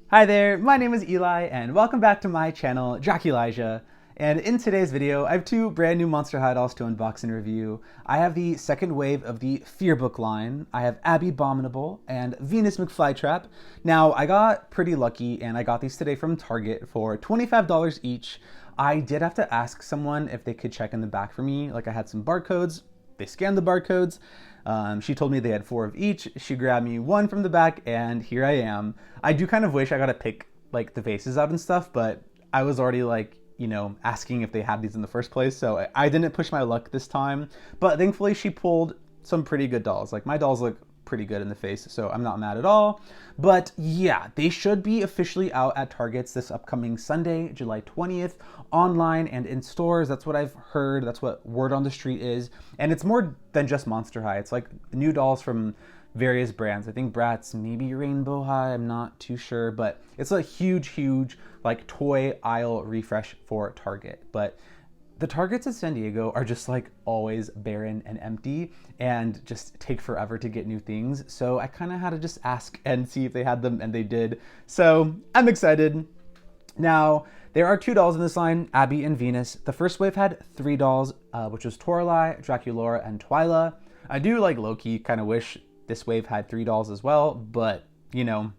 Hi there, my name is Eli and welcome back to my channel, Draculasia. And in today's video, I have two brand new Monster High dolls to unbox and review. I have the second wave of the Fearbook line. I have Abbey Bominable and Venus McFlytrap. Now, I got pretty lucky and I got these today from Target for $25 each. I did have to ask someone if they could check in the back for me. Like I had some barcodes, they scanned the barcodes. She told me they had 4 of each. She grabbed me one from the back and here I am. I do kind of wish I got to pick like the faces out and stuff, but I was already like, you know, asking if they had these in the first place. So I didn't push my luck this time, but thankfully she pulled some pretty good dolls. Like my dolls look pretty good in the face, so I'm not mad at all. But yeah, they should be officially out at Targets this upcoming Sunday, July 20th, online and in stores. That's what I've heard. That's what word on the street is. And it's more than just Monster High. It's like new dolls from various brands. I think Bratz, maybe Rainbow High, I'm not too sure, but it's a huge like toy aisle refresh for Target. But the Targets in San Diego are just like always barren and empty and just take forever to get new things. So I kind of had to just ask and see if they had them, and they did. So I'm excited. Now, there are 2 dolls in this line, Abbey and Venus. The first wave had 3 dolls, which was Toralei, Draculaura, and Twyla. I do like low-key kind of wish this wave had 3 dolls as well, but you know,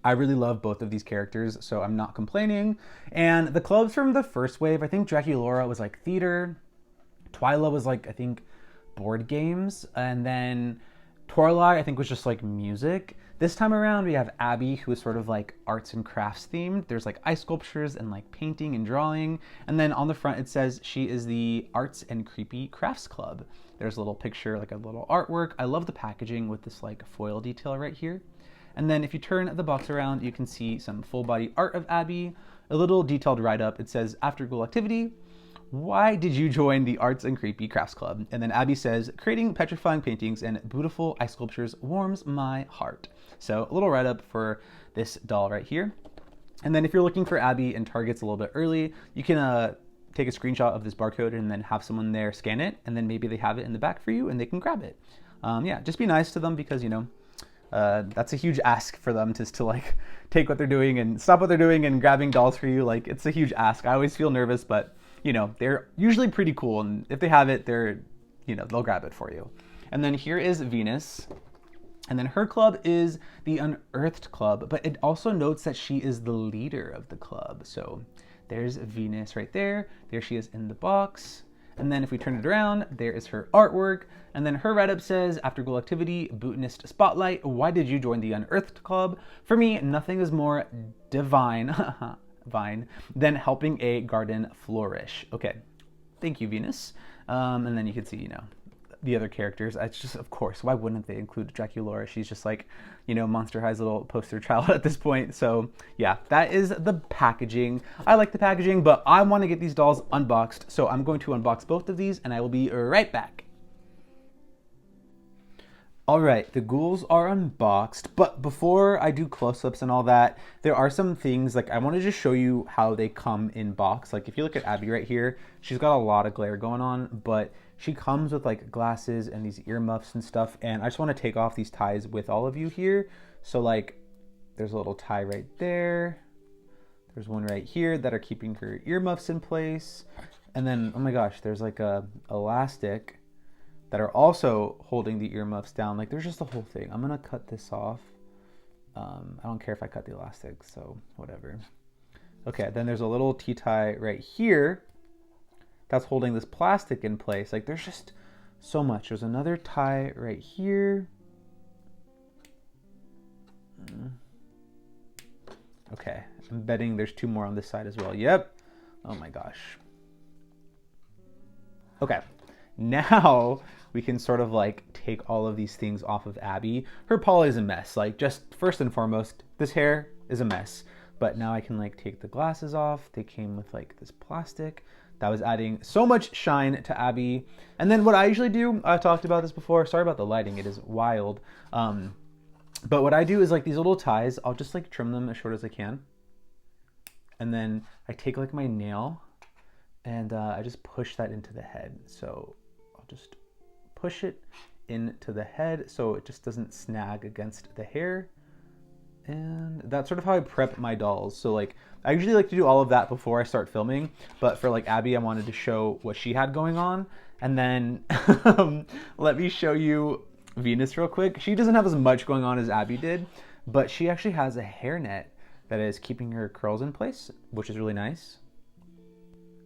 I really love both of these characters, so I'm not complaining. And the clubs from the first wave, I think Draculaura was like theater, Twyla was like, I think, board games, and then Toralei, I think, was just like music. This time around, we have Abbey, who is sort of like arts and crafts themed. There's like ice sculptures and like painting and drawing. And then on the front, it says she is the Arts and Creepy Crafts Club. There's a little picture, like a little artwork. I love the packaging with this like foil detail right here. And then if you turn the box around, you can see some full body art of Abbey, a little detailed write-up. It says, after school activity, why did you join the Arts and Creepy Crafts Club? And then Abbey says, creating petrifying paintings and beautiful ice sculptures warms my heart. So a little write-up for this doll right here. And then if you're looking for Abbey in Targets a little bit early, you can take a screenshot of this barcode and then have someone there scan it, and then maybe they have it in the back for you and they can grab it. Yeah, just be nice to them, because, you know, that's a huge ask for them to like take what they're doing and stop what they're doing and grabbing dolls for you. Like, it's a huge ask. I always feel nervous, but you know, they're usually pretty cool, and if they have it, they're, you know, they'll grab it for you. And then here is Venus, and then her club is the Unearthed Club, but it also notes that she is the leader of the club. So there's Venus right there. There she is in the box. And then if we turn it around, there is her artwork. And then her write-up says, after school activity, botanist spotlight, why did you join the Unearthed Club? For me, nothing is more divine than helping a garden flourish. Okay, thank you, Venus. And then you can see, you know, the other characters. It's just, of course, why wouldn't they include Draculaura? She's just like, you know, Monster High's little poster child at this point. So yeah, that is the packaging. I like the packaging, but I want to get these dolls unboxed. So I'm going to unbox both of these and I will be right back. All right, the ghouls are unboxed, but before I do close-ups and all that, there are some things, like I want to just show you how they come in box. Like if you look at Abbey right here, she's got a lot of glare going on, but she comes with like glasses and these earmuffs and stuff, and I just want to take off these ties with all of you here. So like, there's a little tie right there. There's one right here that are keeping her earmuffs in place. And then, oh my gosh, there's like a elastic that are also holding the earmuffs down. Like there's just the whole thing. I'm gonna cut this off. I don't care if I cut the elastic, so whatever. Okay, then there's a little T-tie right here that's holding this plastic in place. Like there's just so much. There's another tie right here. Okay, I'm betting there's 2 more on this side as well. Yep. Oh my gosh. Okay, now we can sort of like take all of these things off of Abbey. Her paw is a mess. Like, just first and foremost, this hair is a mess. But now I can like take the glasses off. They came with like this plastic that was adding so much shine to Abbey. And then what I usually do, I've talked about this before. Sorry about the lighting, it is wild. But what I do is like these little ties, I'll just like trim them as short as I can. And then I take like my nail and I just push that into the head. So I'll just push it into the head so it just doesn't snag against the hair. And that's sort of how I prep my dolls. So like, I usually like to do all of that before I start filming, but for like Abby, I wanted to show what she had going on. And then let me show you Venus real quick. She doesn't have as much going on as Abby did, but she actually has a hairnet that is keeping her curls in place, which is really nice.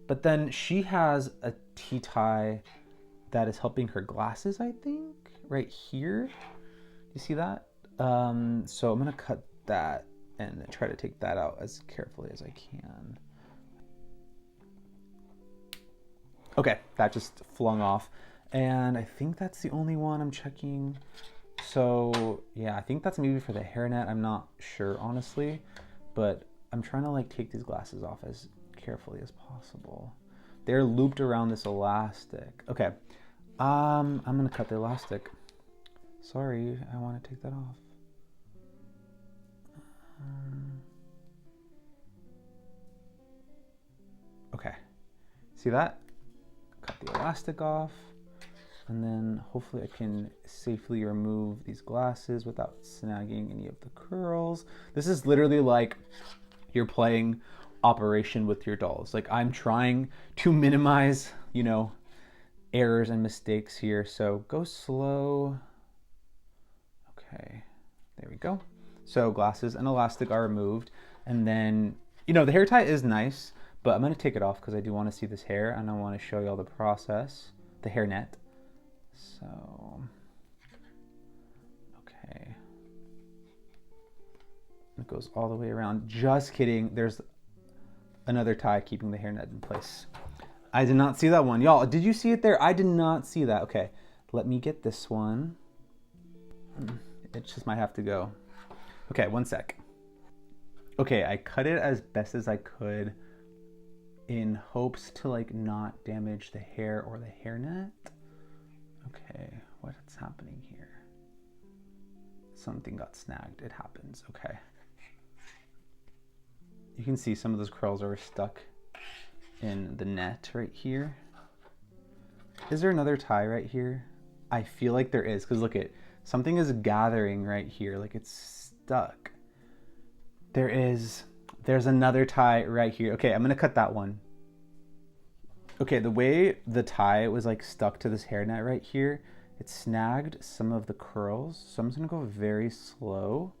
But then she has a T-tie that is helping her glasses, I think, right here. You see that? So I'm gonna cut that and try to take that out as carefully as I can. Okay, that just flung off. And I think that's the only one I'm checking. So yeah, I think that's maybe for the hairnet. I'm not sure, honestly, but I'm trying to like take these glasses off as carefully as possible. They're looped around this elastic. Okay, I'm gonna cut the elastic. Sorry, I want to take that off. Okay, see that? Cut the elastic off, and then hopefully I can safely remove these glasses without snagging any of the curls. This is literally like you're playing Operation with your dolls. Like, I'm trying to minimize, you know, errors and mistakes here. So go slow. Okay, there we go. So glasses and elastic are removed. And then, you know, the hair tie is nice, but I'm gonna take it off because I do want to see this hair and I want to show you all the process, the hairnet. So, okay. It goes all the way around. Just kidding. There's another tie keeping the hairnet in place. I did not see that one. Y'all, did you see it there? I did not see that. Okay, let me get this one. It just might have to go. Okay, one sec. Okay, I cut it as best as I could in hopes to like not damage the hair or the hairnet. Okay, what's happening here? Something got snagged. It happens. Okay. You can see some of those curls are stuck in the net right here. Is there another tie right here? I feel like there is, because look at, something is gathering right here, like it's stuck. There's another tie right here. Okay, I'm gonna cut that one. Okay, the way the tie was like stuck to this hairnet right here, it snagged some of the curls. So I'm just gonna go very slow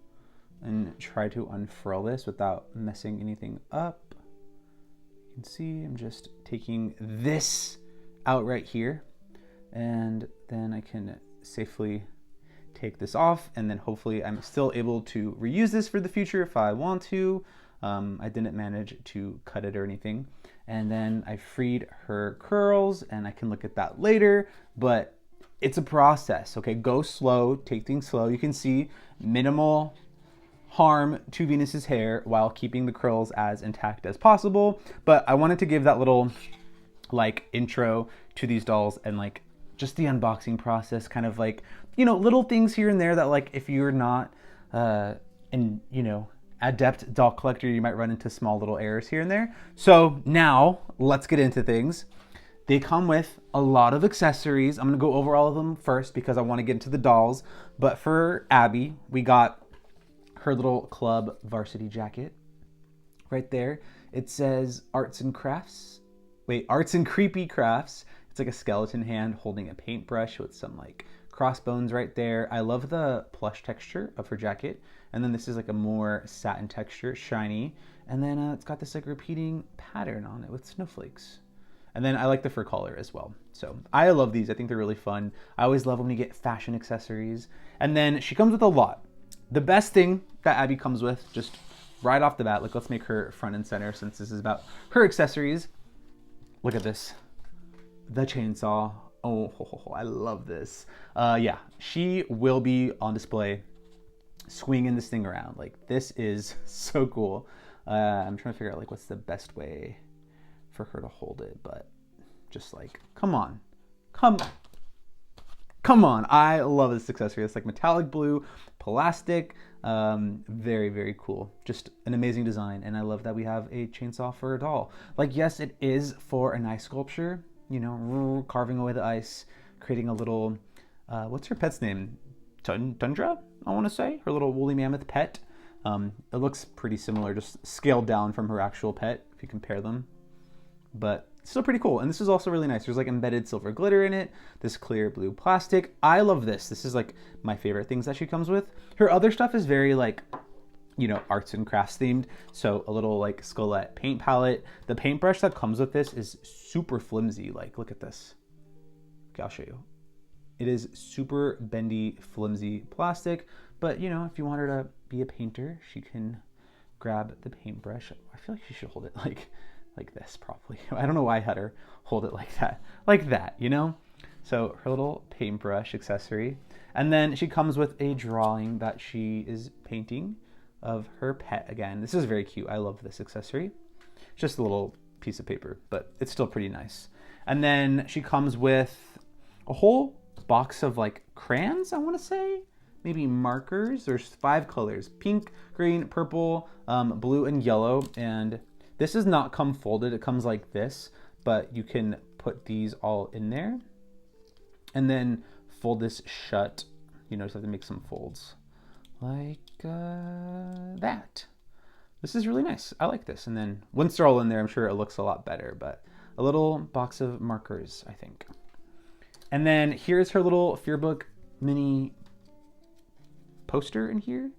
and try to unfurl this without messing anything up. You can see I'm just taking this out right here, and then I can safely take this off, and then hopefully I'm still able to reuse this for the future if I want to. I didn't manage to cut it or anything. And then I freed her curls, and I can look at that later, but it's a process, okay? Go slow, take things slow. You can see minimal harm to Venus's hair while keeping the curls as intact as possible. But I wanted to give that little like intro to these dolls and like just the unboxing process, kind of like, you know, little things here and there that like if you're not you know, adept doll collector, you might run into small little errors here and there. So now let's get into things. They come with a lot of accessories. I'm gonna go over all of them first because I want to get into the dolls. But for Abby, we got her little club varsity jacket right there. It says arts and creepy crafts. It's like a skeleton hand holding a paintbrush with some like crossbones right there. I love the plush texture of her jacket. And then this is like a more satin texture, shiny. And then it's got this like repeating pattern on it with snowflakes. And then I like the fur collar as well. So I love these. I think they're really fun. I always love when we get fashion accessories. And then she comes with a lot. The best thing that Abby comes with, just right off the bat, like let's make her front and center since this is about her accessories. Look at this, the chainsaw. Oh, I love this. Yeah, she will be on display swinging this thing around. Like this is so cool. I'm trying to figure out like what's the best way for her to hold it, but just like, come on. I love this accessory. It's like metallic blue, plastic, very, very cool. Just an amazing design. And I love that we have a chainsaw for a doll. Like, yes, it is for an ice sculpture, you know, carving away the ice, creating a little, what's her pet's name? Tundra, I want to say, her little woolly mammoth pet. It looks pretty similar, just scaled down from her actual pet if you compare them. But still pretty cool. And this is also really nice. There's like embedded silver glitter in it, this clear blue plastic. I love this. This is like my favorite things that she comes with. Her other stuff is very like, you know, arts and crafts themed. So a little like Skelet paint palette. The paintbrush that comes with this is super flimsy. Like, look at this. Okay, I'll show you. It is super bendy, flimsy plastic. But, you know, if you want her to be a painter, she can grab the paintbrush. I feel like she should hold it like this probably. I don't know why I had her hold it like that, you know? So her little paintbrush accessory. And then she comes with a drawing that she is painting of her pet again. This is very cute. I love this accessory. Just a little piece of paper, but it's still pretty nice. And then she comes with a whole box of like crayons, I want to say. Maybe markers. There's 5 colors: pink, green, purple, blue, and yellow. And this does not come folded. It comes like this, but you can put these all in there and then fold this shut. You know, just have to make some folds like that. This is really nice. I like this. And then once they're all in there, I'm sure it looks a lot better, but a little box of markers, I think. And then here's her little Fearbook mini poster in here.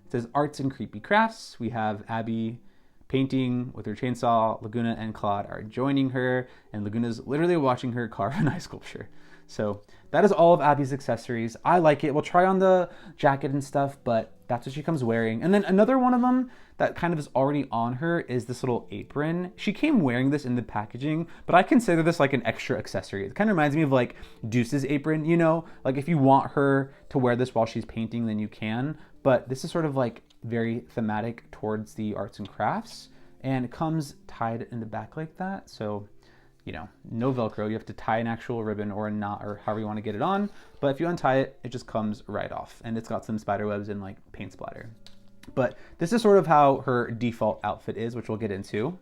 It says arts and creepy crafts. We have Abbey painting with her chainsaw. Laguna and Claude are joining her, and Laguna's literally watching her carve an ice sculpture. So that is all of Abbey's accessories. I like it. We'll try on the jacket and stuff, but that's what she comes wearing. And then another one of them that kind of is already on her is this little apron. She came wearing this in the packaging, but I consider this like an extra accessory. It kind of reminds me of like Deuce's apron, you know? Like if you want her to wear this while she's painting, then you can. But this is sort of like very thematic towards the arts and crafts, and it comes tied in the back like that. So, you know, no Velcro. You have to tie an actual ribbon or a knot or however you want to get it on. But if you untie it, it just comes right off. And it's got some spider webs and like paint splatter. But this is sort of how her default outfit is, which we'll get into.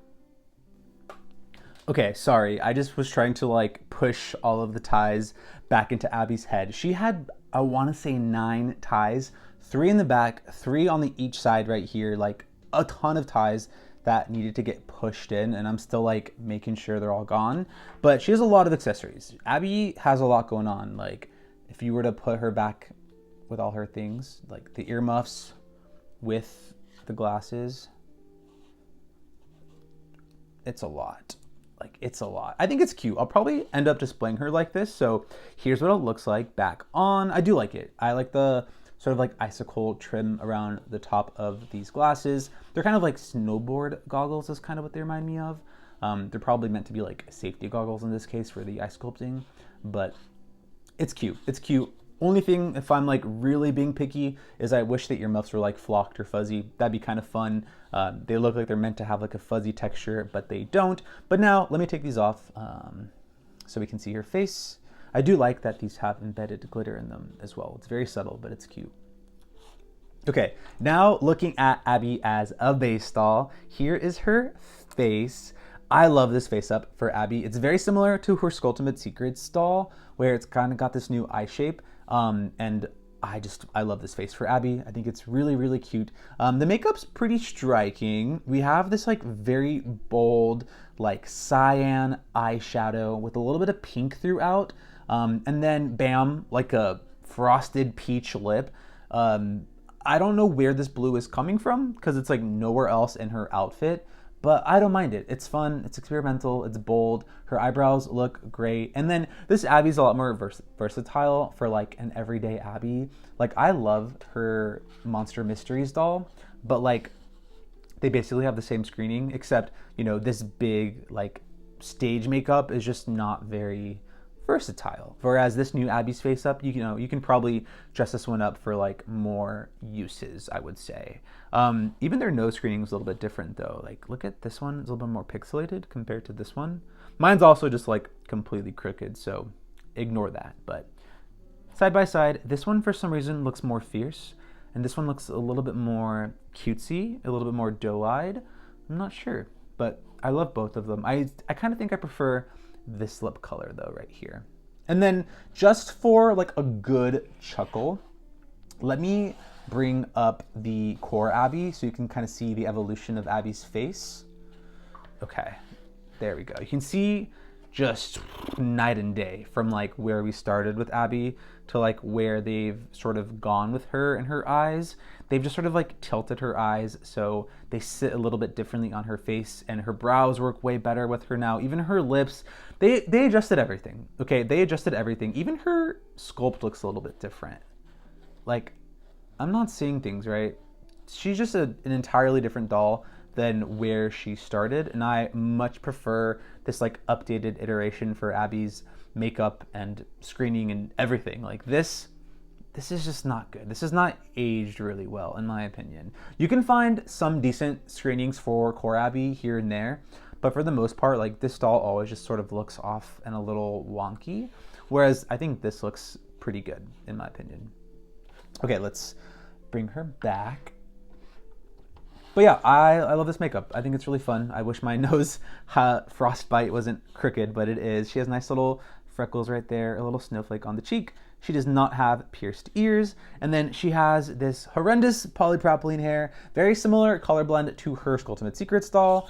Okay, sorry. I just was trying to like push all of the ties back into Abbey's head. She had, I want to say 9 ties, 3 in the back, 3 on the each side right here, like a ton of ties that needed to get pushed in, and I'm still like making sure they're all gone. But she has a lot of accessories. Abbey has a lot going on. Like if you were to put her back with all her things, like the earmuffs with the glasses, it's a lot. Like it's a lot. I think it's cute. I'll probably end up displaying her like this. So here's what it looks like back on. I do like it. I like the sort of like icicle trim around the top of these glasses. They're kind of like snowboard goggles is kind of what they remind me of. They're probably meant to be like safety goggles in this case for the ice sculpting, but it's cute. It's cute. Only thing, if I'm like really being picky, is I wish the earmuffs were like flocked or fuzzy. That'd be kind of fun. They look like they're meant to have like a fuzzy texture, but they don't. But now let me take these off so we can see her face. I do like that these have embedded glitter in them as well. It's very subtle, but it's cute. Okay, now looking at Abbey as a base doll, here is her face. I love this face up for Abbey. It's very similar to her Skulltimate Secrets doll, where it's kind of got this new eye shape. And I love this face for Abbey. I think it's really, really cute. The makeup's pretty striking. We have this like very bold, like cyan eyeshadow with a little bit of pink throughout. And then bam, like a frosted peach lip. I don't know where this blue is coming from because it's like nowhere else in her outfit, but I don't mind it. It's fun, it's experimental, it's bold. Her eyebrows look great. And then this Abbey's a lot more versatile for like an everyday Abbey. Like I love her Monster Mysteries doll, but like they basically have the same screening, except, you know, this big like stage makeup is just not very versatile. Whereas this new Abbey's face up, you know, you can probably dress this one up for like more uses, I would say. Even their nose screening is a little bit different though. Like look at this one, it's a little bit more pixelated compared to this one. Mine's also just like completely crooked, so ignore that. But side by side, this one for some reason looks more fierce, and this one looks a little bit more cutesy, a little bit more doe-eyed. I'm not sure, but I love both of them. I kind of think I prefer this lip color though right here. And then just for like a good chuckle, Let me bring up the core Abbey so you can kind of see the evolution of Abby's face. Okay, there we go. You can see just night and day from like where we started with Abbey to like where they've sort of gone with her and her eyes. They've just sort of like tilted her eyes so they sit a little bit differently on her face, and her brows work way better with her now. Even her lips, they adjusted everything. Okay, they adjusted everything. Even her sculpt looks a little bit different. Like, I'm not seeing things right. She's just an entirely different doll than where she started, and I much prefer this like updated iteration for Abby's makeup and screening and everything. Like this is just not good. This is not aged really well, in my opinion. You can find some decent screenings for core Abbey here and there, but for the most part, like this doll always just sort of looks off and a little wonky, whereas I think this looks pretty good, in my opinion. Okay, let's bring her back. But yeah, I love this makeup. I think it's really fun. I wish my nose frostbite wasn't crooked, but it is. She has nice little freckles right there, a little snowflake on the cheek. She does not have pierced ears. And then she has this horrendous polypropylene hair, very similar color blend to her Skulltimate Secrets doll,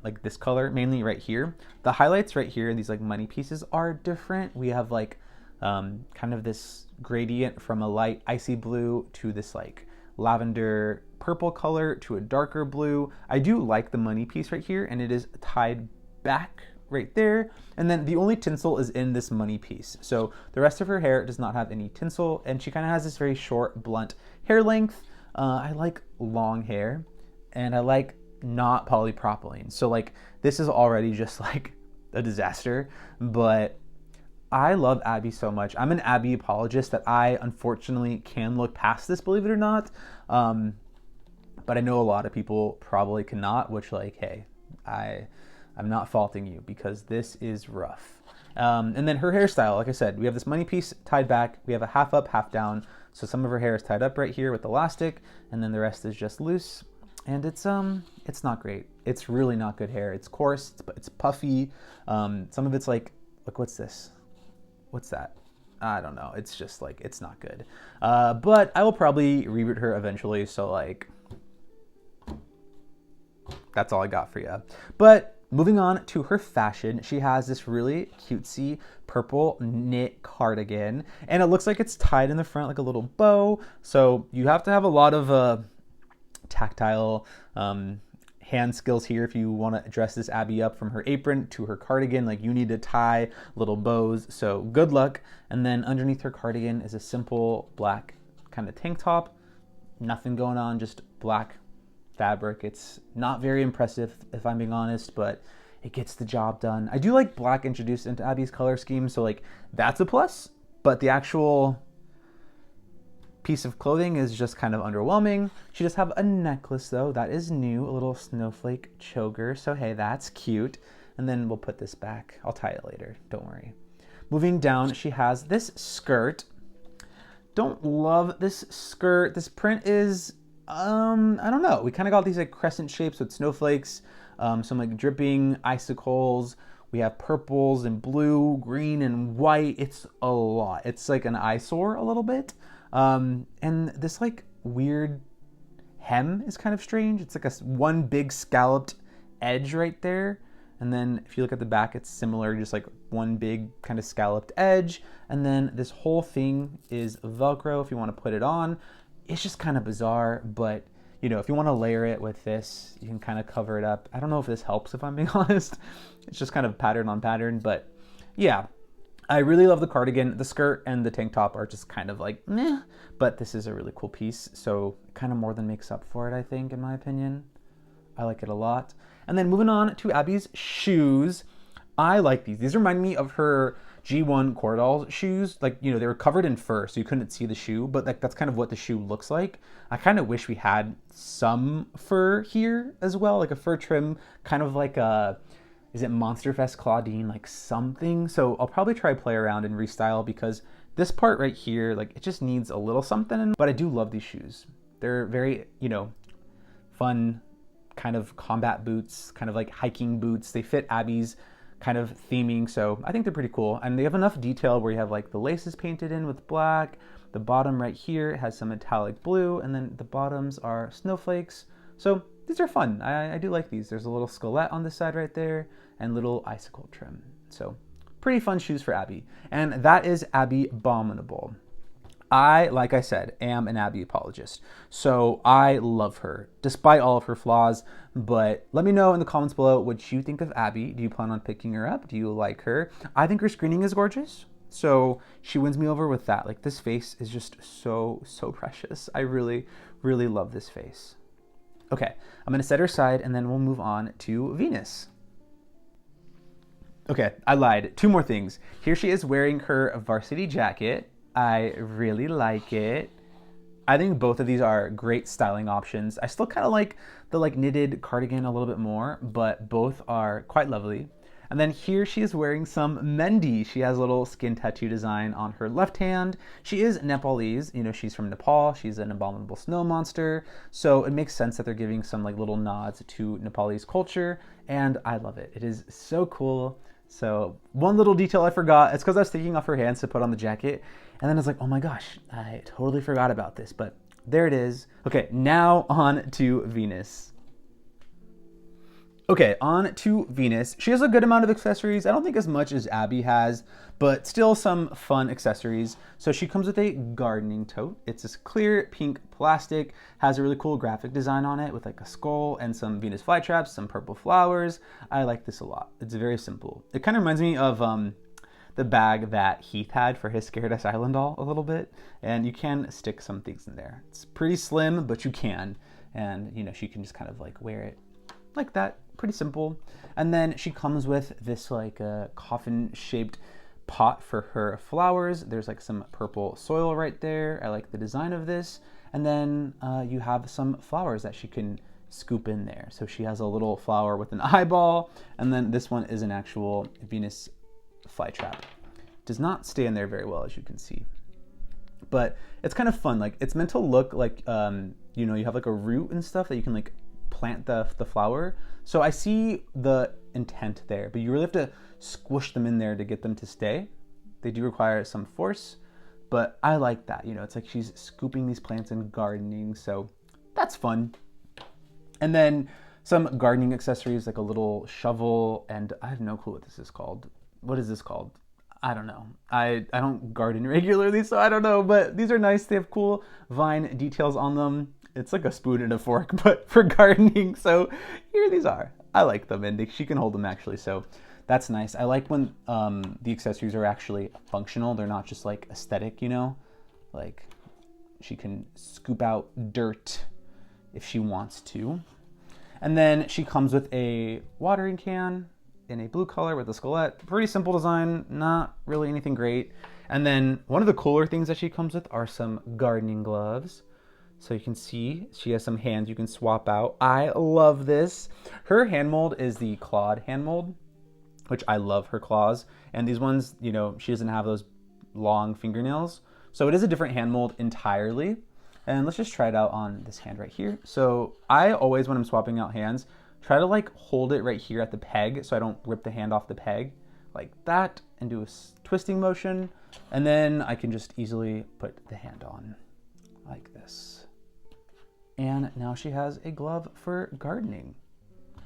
like this color, mainly right here. The highlights right here, these like money pieces are different. We have like kind of this gradient from a light icy blue to this like lavender purple color to a darker blue. I do like the money piece right here, and it is tied back right there. And then the only tinsel is in this money piece. So the rest of her hair does not have any tinsel, and she kind of has this very short, blunt hair length. I like long hair, and I like not polypropylene. So like this is already just like a disaster, but I love Abbey so much. I'm an Abbey apologist that I unfortunately can look past this, believe it or not. But I know a lot of people probably cannot, which like, hey, I'm not faulting you because this is rough. And then her hairstyle, like I said, we have this money piece tied back. We have a half up, half down. So some of her hair is tied up right here with elastic, and then the rest is just loose. And it's not great. It's really not good hair. It's coarse, it's puffy. Some of it's like what's this? What's that? I don't know. It's just like, it's not good. But I will probably reboot her eventually. So like, that's all I got for you. But moving on to her fashion, she has this really cutesy purple knit cardigan, and it looks like it's tied in the front like a little bow. So you have to have a lot of tactile hand skills here if you want to dress this Abbey up from her apron to her cardigan. Like you need to tie little bows, so good luck. And then underneath her cardigan is a simple black kind of tank top. Nothing going on, just black fabric. It's not very impressive if I'm being honest, but it gets the job done. I do like black introduced into Abbey's color scheme, so like that's a plus, but the actual piece of clothing is just kind of underwhelming. She does have a necklace though, that is new, a little snowflake choker, so hey, that's cute. And then we'll put this back. I'll tie it later, don't worry. Moving down, she has this skirt. Don't love this skirt. This print is, I don't know. We kind of got these like crescent shapes with snowflakes, some like dripping icicles. We have purples and blue, green and white. It's a lot. It's like an eyesore a little bit. And this like weird hem is kind of strange. It's like one big scalloped edge right there. And then if you look at the back, it's similar, just like one big kind of scalloped edge. And then this whole thing is Velcro if you want to put it on. It's just kind of bizarre, but you know, if you want to layer it with this, you can kind of cover it up. I don't know if this helps, if I'm being honest. It's just kind of pattern on pattern, but yeah. I really love the cardigan. The skirt and the tank top are just kind of like meh, but this is a really cool piece, so it kind of more than makes up for it, I think, in my opinion. I like it a lot. And then moving on to Abbey's shoes. I like these. These remind me of her G1 core doll shoes. Like, you know, they were covered in fur, so you couldn't see the shoe, but like that's kind of what the shoe looks like. I kind of wish we had some fur here as well, like a fur trim, kind of like a, is it Monster Fest Claudine, like something? So I'll probably try play around and restyle because this part right here, like it just needs a little something, but I do love these shoes. They're very, you know, fun kind of combat boots, kind of like hiking boots. They fit Abbey's kind of theming, so I think they're pretty cool. And they have enough detail where you have like the laces painted in with black, The bottom right here has some metallic blue, and then the bottoms are snowflakes. So these are fun. I do like these. There's a little skelet on this side right there and little icicle trim. So pretty fun shoes for Abbey. And that is Abbey Bominable. I, like I said, am an Abbey apologist. So I love her, despite all of her flaws. But let me know in the comments below what you think of Abbey. Do you plan on picking her up? Do you like her? I think her screening is gorgeous. So she wins me over with that. Like, this face is just so precious. I really, really love this face. Okay, I'm gonna set her aside and then we'll move on to Venus. Okay, I lied. Two more things. Here she is wearing her varsity jacket. I really like it. I think both of these are great styling options. I still kind of like the knitted cardigan a little bit more, but both are quite lovely. And then here she is wearing some Mendi. She has a little skin tattoo design on her left hand. She is Nepalese, you know, she's from Nepal. She's an abominable snow monster. So it makes sense that they're giving some like little nods to Nepalese culture, and I love it. It is so cool. So one little detail I forgot, it's because I was taking off her hands to put on the jacket, and then I was like, oh my gosh, I totally forgot about this, but there it is. Okay, now on to Venus. Okay, on to Venus. She has a good amount of accessories. I don't think as much as Abbey has, but still some fun accessories. So she comes with a gardening tote. It's this clear pink plastic, has a really cool graphic design on it with like a skull and some Venus flytraps, some purple flowers. I like this a lot. It's very simple. It kind of reminds me of the bag that Heath had for his Scared Us Island doll a little bit, and you can stick some things in there. It's pretty slim, but you can, and you know, she can just kind of like wear it like that. Pretty simple. And then she comes with this like a coffin shaped pot for her flowers. There's like some purple soil right there. I like the design of this. And then you have some flowers that she can scoop in there. So she has a little flower with an eyeball, and then this one is an actual Venus flytrap. Does not stay in there very well, as you can see, but it's kind of fun. Like, it's meant to look like you know, you have like a root and stuff that you can like plant the flower. So I see the intent there, but you really have to squish them in there to get them to stay. They do require some force, but I like that. You know, it's like she's scooping these plants and gardening, so that's fun. And then some gardening accessories like a little shovel, and I have no clue what this is called. What is this called? I don't know. I don't garden regularly, so I don't know, but these are nice. They have cool vine details on them. It's like a spoon and a fork, but for gardening. So here these are. I like them, and she can hold them actually, so that's nice. I like when the accessories are actually functional. They're not just like aesthetic, you know? Like, she can scoop out dirt if she wants to. And then she comes with a watering can in a blue color with a skelet. Pretty simple design, not really anything great. And then one of the cooler things that she comes with are some gardening gloves. So you can see she has some hands you can swap out. I love this. Her hand mold is the clawed hand mold, which I love her claws. And these ones, you know, she doesn't have those long fingernails. So it is a different hand mold entirely. And let's just try it out on this hand right here. So I always, when I'm swapping out hands, try to like hold it right here at the peg so I don't rip the hand off the peg like that, and do a twisting motion. And then I can just easily put the hand on like this. And now she has a glove for gardening.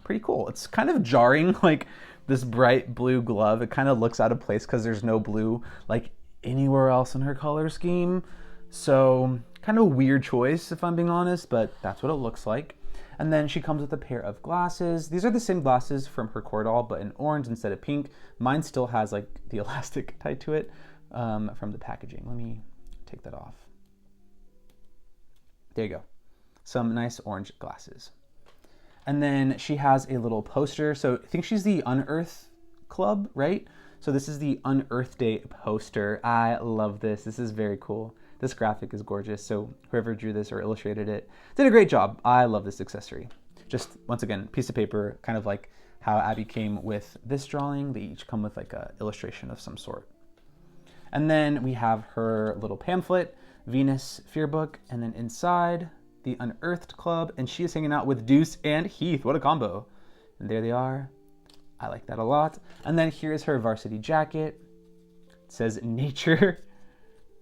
Pretty cool. It's kind of jarring, like this bright blue glove. It kind of looks out of place because there's no blue like anywhere else in her color scheme. So kind of a weird choice if I'm being honest, but that's what it looks like. And then she comes with a pair of glasses. These are the same glasses from her core doll, but in orange instead of pink. Mine still has like the elastic tied to it from the packaging. Let me take that off. There you go. Some nice orange glasses. And then she has a little poster. So I think she's the Unearthed Club, right? So this is the Unearthed Day poster. I love this. This is very cool. This graphic is gorgeous. So whoever drew this or illustrated it did a great job. I love this accessory. Just once again, piece of paper, kind of like how Abbey came with this drawing. They each come with like a illustration of some sort. And then we have her little pamphlet, Venus Fearbook, and then inside the Unearthed Club, and she is hanging out with Deuce and Heath. What a combo. And there they are. I like that a lot. And then here's her varsity jacket. It says nature.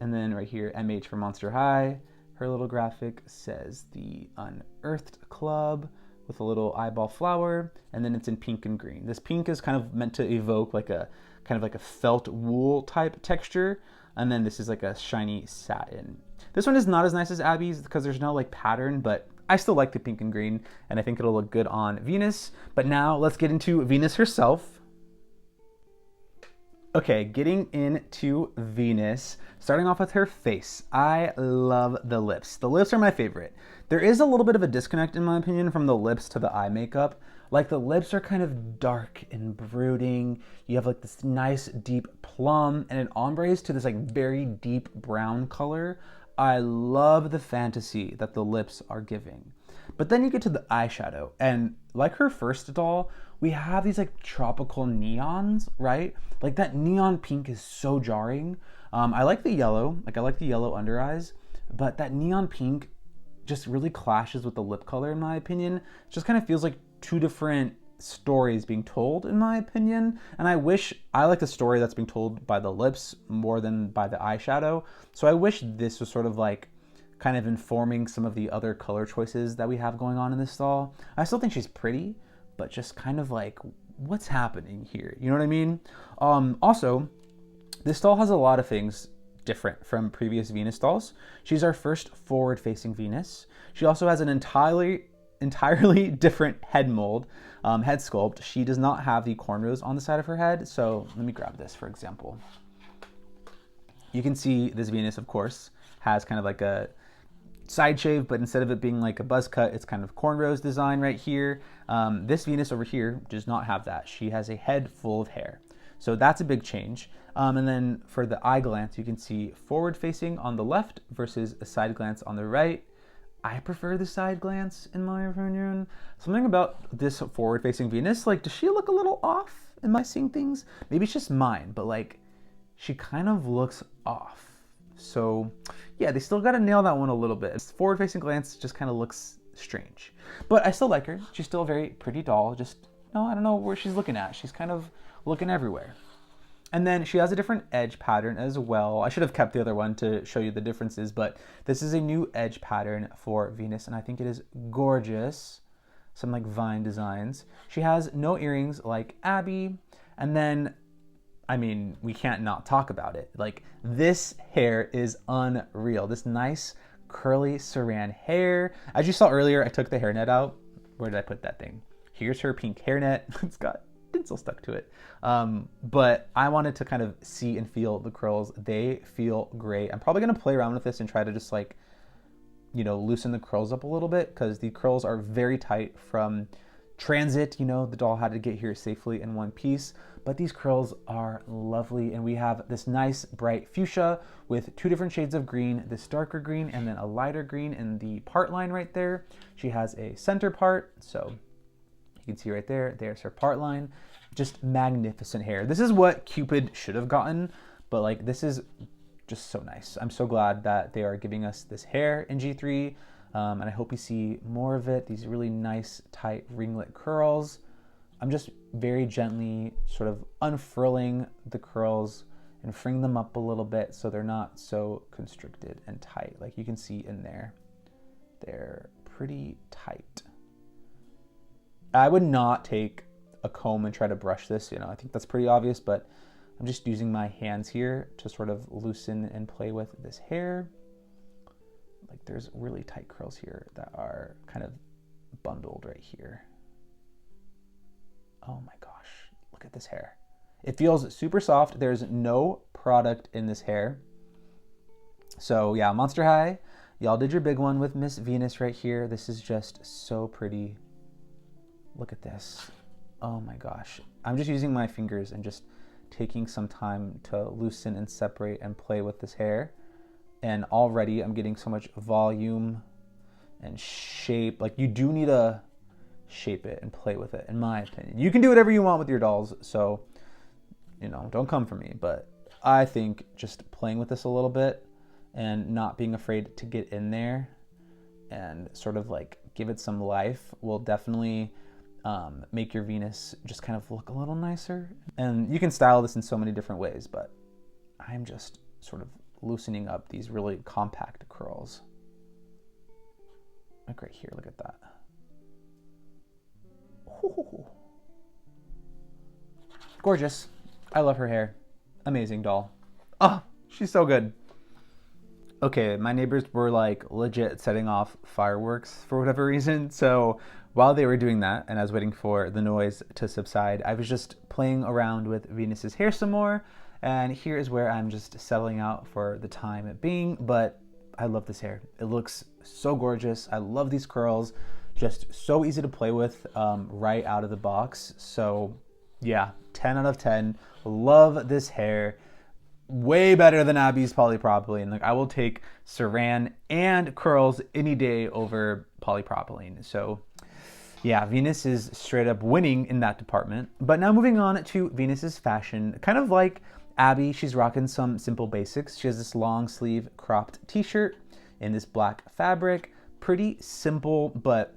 And then right here, MH for Monster High. Her little graphic says the Unearthed Club with a little eyeball flower, and then it's in pink and green. This pink is kind of meant to evoke like a kind of like a felt wool type texture, and then this is like a shiny satin. This one is not as nice as Abby's because there's no like pattern, but I still like the pink and green, and I think it'll look good on Venus. But now let's get into Venus herself. Okay, getting into Venus, starting off with her face. I love the lips. The lips are my favorite. There is a little bit of a disconnect, in my opinion, from the lips to the eye makeup. Like, the lips are kind of dark and brooding. You have like this nice deep plum and it ombres to this like very deep brown color. I love the fantasy that the lips are giving. But then you get to the eyeshadow, and like her first doll, we have these like tropical neons, right? Like that neon pink is so jarring. I like the yellow, I like the yellow under eyes, but that neon pink just really clashes with the lip color, in my opinion. It just kind of feels like two different stories being told, in my opinion. And I like the story that's being told by the lips more than by the eyeshadow. So I wish this was sort of like kind of informing some of the other color choices that we have going on in this doll. I still think she's pretty, but just kind of like, what's happening here? You know what I mean? Also, this doll has a lot of things different from previous Venus dolls. She's our first forward-facing Venus. She also has an entirely different head mold, head sculpt. She does not have the cornrows on the side of her head. So let me grab this, for example. You can see this Venus, of course, has kind of like a side shave, but instead of it being like a buzz cut, it's kind of cornrows design right here. This Venus over here does not have that. She has a head full of hair. So that's a big change. And then for the eye glance, you can see forward facing on the left versus a side glance on the right. I prefer the side glance, in my opinion. Something about this forward facing Venus, like, does she look a little off? Am I seeing things? Maybe it's just mine, but like, she kind of looks off. So yeah, they still got to nail that one a little bit. This forward-facing glance just kind of looks strange, but I still like her. She's still a very pretty doll. Just, I don't know where she's looking at. She's kind of looking everywhere. And then she has a different edge pattern as well. I should have kept the other one to show you the differences, but this is a new edge pattern for Venus, and I think it is gorgeous. Some like vine designs. She has no earrings like Abby, and then I mean, we can't not talk about it. Like, this hair is unreal. This nice curly saran hair. As you saw earlier, I took the hairnet out. Where did I put that thing? Here's her pink hairnet. It's got tinsel stuck to it. But I wanted to kind of see and feel the curls. They feel great. I'm probably gonna play around with this and try to just like, loosen the curls up a little bit, because the curls are very tight from transit. The doll had to get here safely in one piece, but these curls are lovely. And we have this nice bright fuchsia with two different shades of green, this darker green and then a lighter green in the part line right there. She has a center part, so you can see right there, there's her part line. Just magnificent hair. This is what Cupid should have gotten, but like, this is just so nice. I'm so glad that they are giving us this hair in G3. And I hope you see more of it. These really nice, tight ringlet curls. I'm just very gently sort of unfurling the curls and freeing them up a little bit so they're not so constricted and tight. Like you can see in there, they're pretty tight. I would not take a comb and try to brush this. I think that's pretty obvious, but I'm just using my hands here to sort of loosen and play with this hair. Like, there's really tight curls here that are kind of bundled right here. Oh my gosh, look at this hair. It feels super soft. There's no product in this hair. So yeah, Monster High, y'all did your big one with Miss Venus right here. This is just so pretty. Look at this. Oh my gosh. I'm just using my fingers and just taking some time to loosen and separate and play with this hair. And already I'm getting so much volume and shape. Like, you do need to shape it and play with it, in my opinion. You can do whatever you want with your dolls, so, don't come for me. But I think just playing with this a little bit and not being afraid to get in there and sort of like give it some life will definitely make your Venus just kind of look a little nicer. And you can style this in so many different ways, but I'm just sort of loosening up these really compact curls. Like right here, look at that. Ooh. Gorgeous. I love her hair. Amazing doll. Oh, she's so good. Okay, my neighbors were like legit setting off fireworks for whatever reason. So while they were doing that and I was waiting for the noise to subside, I was just playing around with Venus's hair some more. And here is where I'm just settling out for the time being, but I love this hair. It looks so gorgeous. I love these curls. Just so easy to play with right out of the box. So yeah, 10 out of 10. Love this hair. Way better than Abby's polypropylene. Like I will take saran and curls any day over polypropylene. So yeah, Venus is straight up winning in that department. But now moving on to Venus's fashion, kind of like Abby, she's rocking some simple basics. She has this long sleeve cropped t-shirt in this black fabric. Pretty simple, but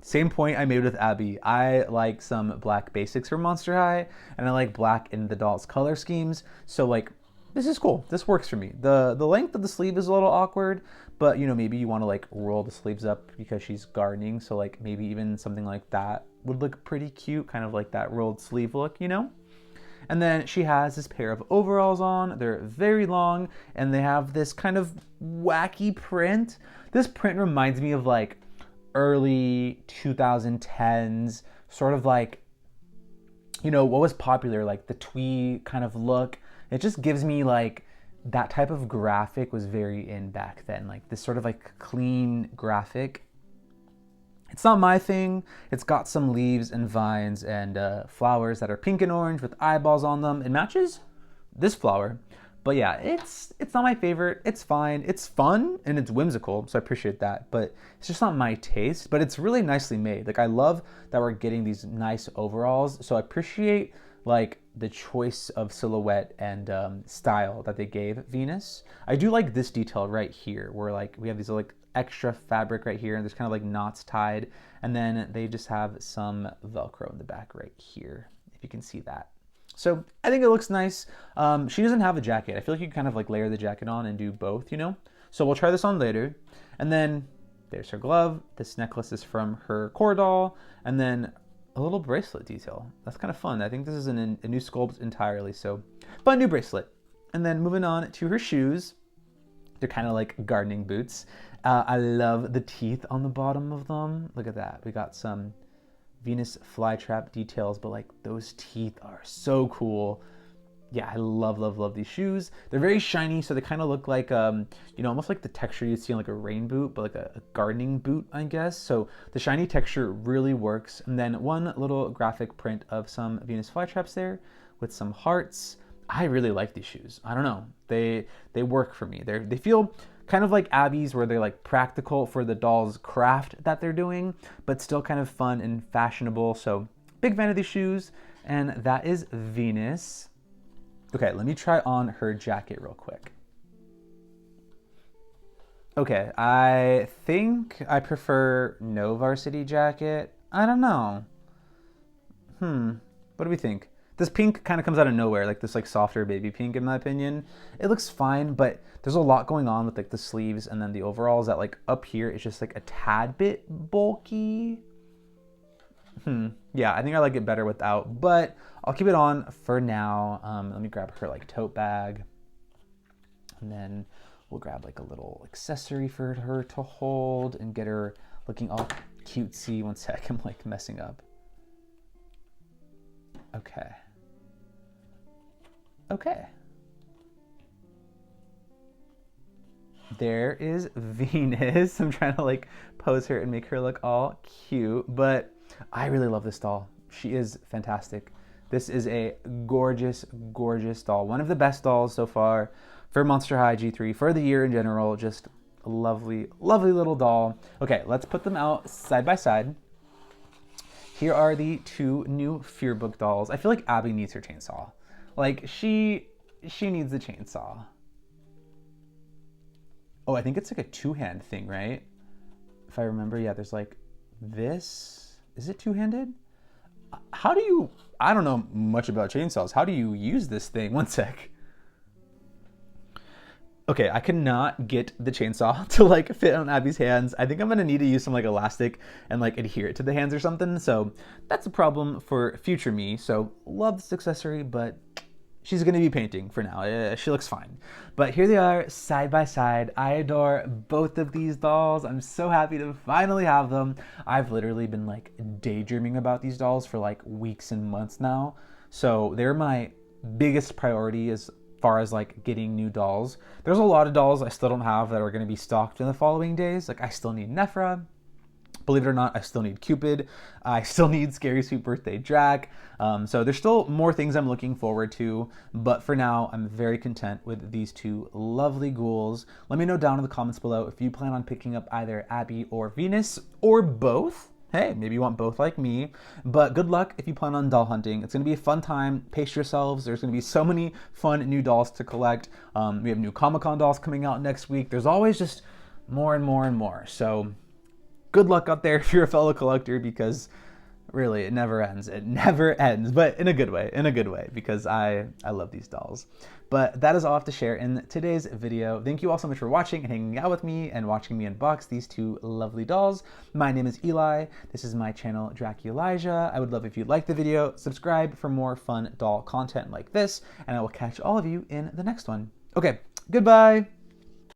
same point I made with Abby. I like some black basics from Monster High, and I like black in the doll's color schemes. So like, this is cool. This works for me. The length of the sleeve is a little awkward, but you know, maybe you want to like roll the sleeves up because she's gardening. So like maybe even something like that would look pretty cute, kind of like that rolled sleeve look, you know? And then she has this pair of overalls on. They're very long and they have this kind of wacky print. This print reminds me of like early 2010s, sort of like, you know, what was popular, like the twee kind of look. It just gives me like that type of graphic was very in back then, like this sort of like clean graphic. It's not my thing. It's got some leaves and vines and flowers that are pink and orange with eyeballs on them. It matches this flower. But yeah, it's not my favorite. It's fine. It's fun and it's whimsical, so I appreciate that. But it's just not my taste. But it's really nicely made. Like I love that we're getting these nice overalls. So I appreciate like the choice of silhouette and style that they gave Venus. I do like this detail right here, where like we have these like extra fabric right here, and there's kind of like knots tied, and then they just have some Velcro in the back right here, if you can see that. So I think it looks nice. She doesn't have a jacket. I feel like you can kind of like layer the jacket on and do both, you know? So we'll try this on later. And then there's her glove. This necklace is from her core doll. And then a little bracelet detail. That's kind of fun. I think this is a new sculpt entirely. So, but a new bracelet. And then moving on to her shoes. They're kind of like gardening boots. I love the teeth on the bottom of them. Look at that. We got some Venus flytrap details, but like those teeth are so cool. Yeah, I love these shoes. They're very shiny, so they kind of look like, you know, almost like the texture you'd see on like a rain boot, but like a gardening boot, I guess. So the shiny texture really works. And then one little graphic print of some Venus flytraps there with some hearts. I really like these shoes. I don't know. They work for me. They feel kind of like Abby's, where they're like practical for the doll's craft that they're doing, but still kind of fun and fashionable. So big fan of these shoes. And that is Venus. Okay, let me try on her jacket real quick. Okay, I think I prefer no varsity jacket. I don't know. What do we think? This pink kind of comes out of nowhere, like this like softer baby pink in my opinion. It looks fine, but there's a lot going on with like the sleeves and then the overalls that like up here is just like a tad bit bulky. Yeah, I think I like it better without, but I'll keep it on for now. Let me grab her like tote bag, and then we'll grab like a little accessory for her to hold and get her looking all cutesy. One sec, I'm like messing up. Okay. There is Venus. I'm trying to like pose her and make her look all cute, but I really love this doll. She is fantastic. This is a gorgeous, gorgeous doll. One of the best dolls so far for Monster High G3, for the year in general. Just a lovely, lovely little doll. Okay, let's put them out side by side. Here are the two new Fearbook dolls. I feel like Abby needs her chainsaw. Like she needs the chainsaw. Oh, I think it's like a two-hand thing, right? If I remember, yeah, there's like this. Is it two-handed? How do you, I don't know much about chainsaws. How do you use this thing? One sec. Okay, I cannot get the chainsaw to like fit on Abby's hands. I think I'm gonna need to use some like elastic and like adhere it to the hands or something. So that's a problem for future me. So love this accessory, but she's gonna be painting for now. She looks fine. But here they are side by side. I adore both of these dolls. I'm so happy to finally have them. I've literally been like daydreaming about these dolls for like weeks and months now. So they're my biggest priority as far as like getting new dolls. There's a lot of dolls I still don't have that are going to be stocked in the following days. Like I still need Nephra. Believe it or not, I still need Cupid. I still need Scary Sweet Birthday Drac. So there's still more things I'm looking forward to. But for now, I'm very content with these two lovely ghouls. Let me know down in the comments below if you plan on picking up either Abby or Venus or both. Hey, maybe you want both like me, but good luck if you plan on doll hunting. It's gonna be a fun time. Pace yourselves. There's gonna be so many fun new dolls to collect. We have new Comic-Con dolls coming out next week. There's always just more and more and more. So good luck out there if you're a fellow collector, because really, it never ends. It never ends, but in a good way, because I love these dolls. But that is all I have to share in today's video. Thank you all so much for watching and hanging out with me and watching me unbox these two lovely dolls. My name is Eli. This is my channel, Draculasia. I would love if you liked the video, subscribe for more fun doll content like this, and I will catch all of you in the next one. Okay, goodbye.